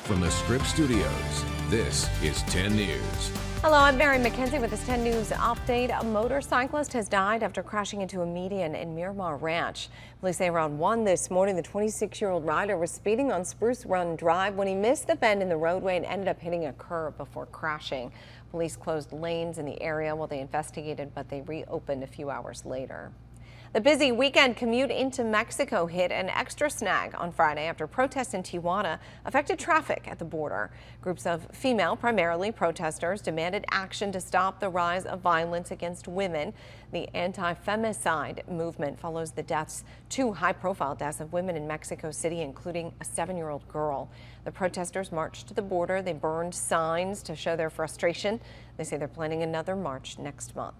from the Scripps Studios, this is 10 News. Hello, I'm Mary McKenzie with this 10 News update. A motorcyclist has died after crashing into a median in Miramar Ranch. Police say around 1 this morning, the 26-year-old rider was speeding on Spruce Run Drive when he missed the bend in the roadway and ended up hitting a curb before crashing. Police closed lanes in the area while they investigated, but they reopened a few hours later. The busy weekend commute into Mexico hit an extra snag on Friday after protests in Tijuana affected traffic at the border. Groups of female, primarily protesters, demanded action to stop the rise of violence against women. The anti-femicide movement follows the deaths, 2 high-profile deaths of women in Mexico City, including a 7-year-old girl. The protesters marched to the border. They burned signs to show their frustration. They say they're planning another march next month.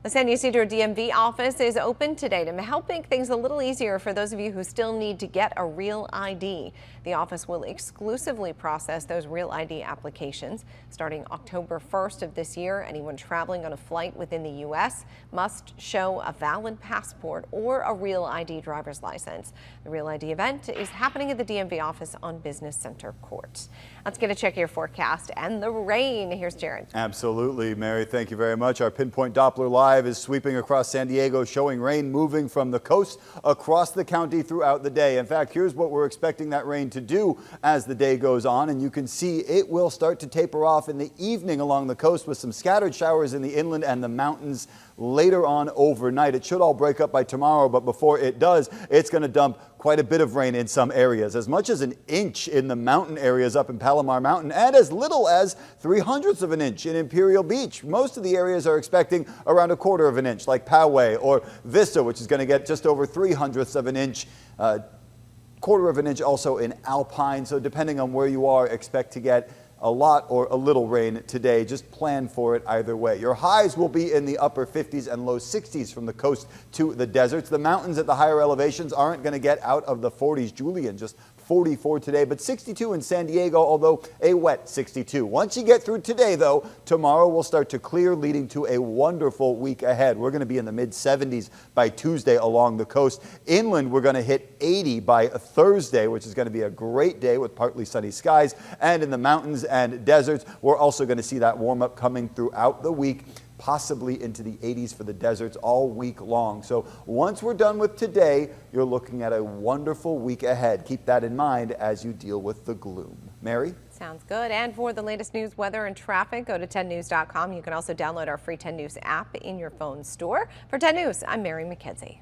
The San Ysidro DMV office is open today to help make things a little easier for those of you who still need to get a Real ID. The office will exclusively process those Real ID applications. Starting October 1st of this year, anyone traveling on a flight within the U.S. must show a valid passport or a Real ID driver's license. The Real ID event is happening at the DMV office on Business Center Court. Let's get a check of your forecast and the rain. Here's Jared. Absolutely, Mary. Thank you very much. Our Pinpoint Doppler Live is sweeping across San Diego, showing rain moving from the coast across the county throughout the day. In fact, here's what we're expecting that rain to do as the day goes on, and you can see it will start to taper off in the evening along the coast with some scattered showers in the inland and the mountains later on overnight. It should all break up by tomorrow, but before it does, it's going to dump quite a bit of rain in some areas, as much as an inch in the mountain areas up in Palomar Mountain, and as little as 3/100 of an inch in Imperial Beach. Most of the areas are expecting around 1/4 of an inch, like Poway or Vista, which is going to get just over 3/100 of an inch. 1/4 of an inch also in Alpine. So depending on where you are, expect to get a lot or a little rain today. Just plan for it either way. Your highs will be in the upper 50s and low 60s from the coast to the deserts. The mountains at the higher elevations aren't going to get out of the 40s. Julian just 44 today, but 62 in San Diego, although a wet 62. Once you get through today, though, tomorrow will start to clear, leading to a wonderful week ahead. We're going to be in the mid-70s by Tuesday along the coast. Inland, we're going to hit 80 by Thursday, which is going to be a great day with partly sunny skies. And in the mountains and deserts, we're also going to see that warm-up coming throughout the week, possibly into the 80s for the deserts all week long. So once we're done with today, you're looking at a wonderful week ahead. Keep that in mind as you deal with the gloom. Mary? Sounds good. And for the latest news, weather, and traffic, go to 10news.com. You can also download our free 10 News app in your phone store. For 10 News, I'm Mary McKenzie.